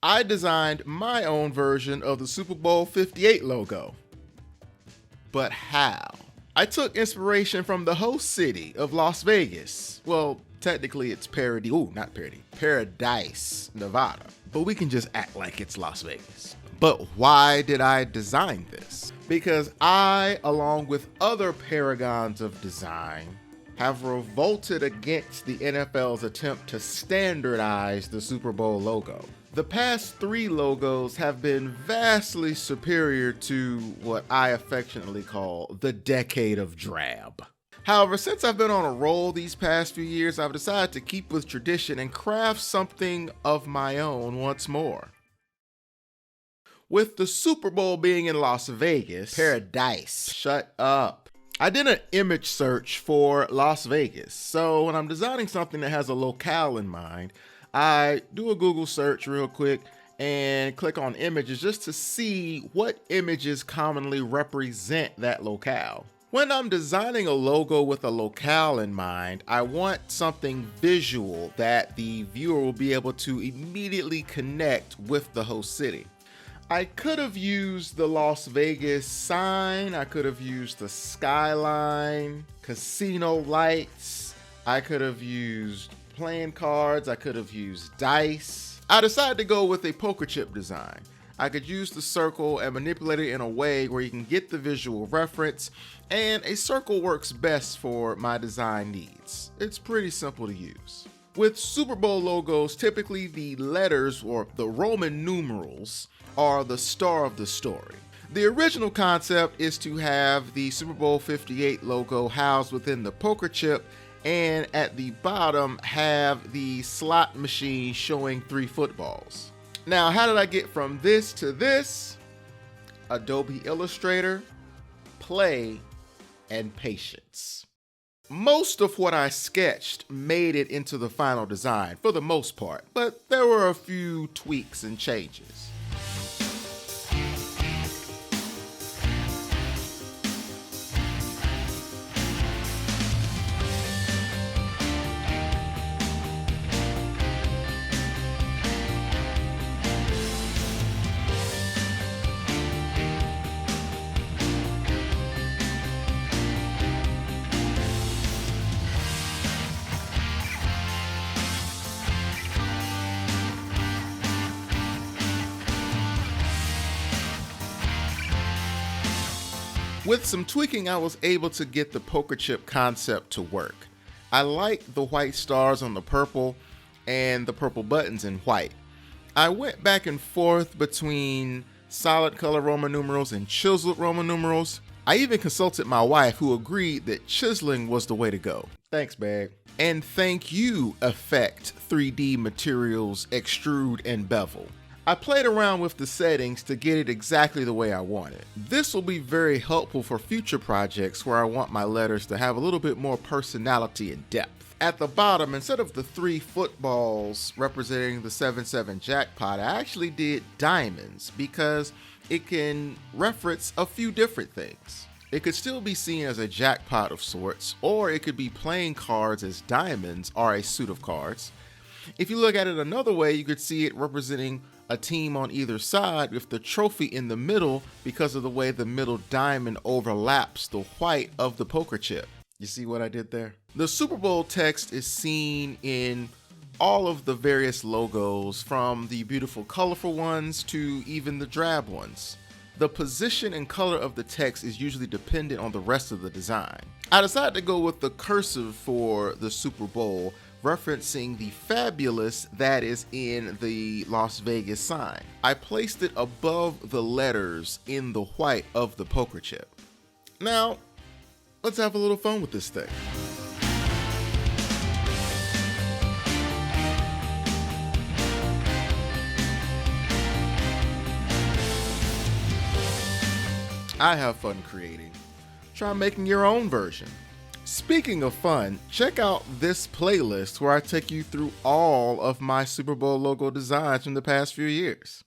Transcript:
I designed my own version of the Super Bowl LVIII logo. But how? I took inspiration from the host city of Las Vegas. Well, technically it's Paradise, Nevada. But we can just act like it's Las Vegas. But why did I design this? Because I, along with other paragons of design, have revolted against the NFL's attempt to standardize the Super Bowl logo. The past 3 logos have been vastly superior to what I affectionately call the decade of drab. However, since I've been on a roll these past few years, I've decided to keep with tradition and craft something of my own once more. With the Super Bowl being in Las Vegas, Paradise, shut up. I did an image search for Las Vegas, so when I'm designing something that has a locale in mind, I do a Google search real quick and click on images just to see what images commonly represent that locale. When I'm designing a logo with a locale in mind, I want something visual that the viewer will be able to immediately connect with the host city. I could have used the Las Vegas sign, I could have used the skyline, casino lights, I could have used playing cards, I could have used dice. I decided to go with a poker chip design. I could use the circle and manipulate it in a way where you can get the visual reference, and a circle works best for my design needs. It's pretty simple to use. With Super Bowl logos, typically the letters or the Roman numerals are the star of the story. The original concept is to have the Super Bowl LVIII logo housed within the poker chip, and at the bottom have the slot machine showing 3 footballs. Now, how did I get from this to this? Adobe Illustrator, play, and patience. Most of what I sketched made it into the final design for the most part, but there were a few tweaks and changes. With some tweaking, I was able to get the poker chip concept to work. I like the white stars on the purple and the purple buttons in white. I went back and forth between solid color Roman numerals and chiseled Roman numerals. I even consulted my wife, who agreed that chiseling was the way to go. Thanks, babe. And thank you, Effect 3D Materials Extrude and Bevel. I played around with the settings to get it exactly the way I want it. This will be very helpful for future projects where I want my letters to have a little bit more personality and depth. At the bottom, instead of the 3 footballs representing the 7-7 jackpot, I actually did diamonds because it can reference a few different things. It could still be seen as a jackpot of sorts, or it could be playing cards as diamonds are a suit of cards. If you look at it another way, you could see it representing a team on either side with the trophy in the middle because of the way the middle diamond overlaps the white of the poker chip. You see what I did there? The Super Bowl text is seen in all of the various logos, from the beautiful colorful ones to even the drab ones. The position and color of the text is usually dependent on the rest of the design. I decided to go with the cursive for the Super Bowl, referencing the fabulous that is in the Las Vegas sign. I placed it above the letters in the white of the poker chip. Now, let's have a little fun with this thing. I have fun creating. Try making your own version. Speaking of fun, check out this playlist where I take you through all of my Super Bowl logo designs from the past few years.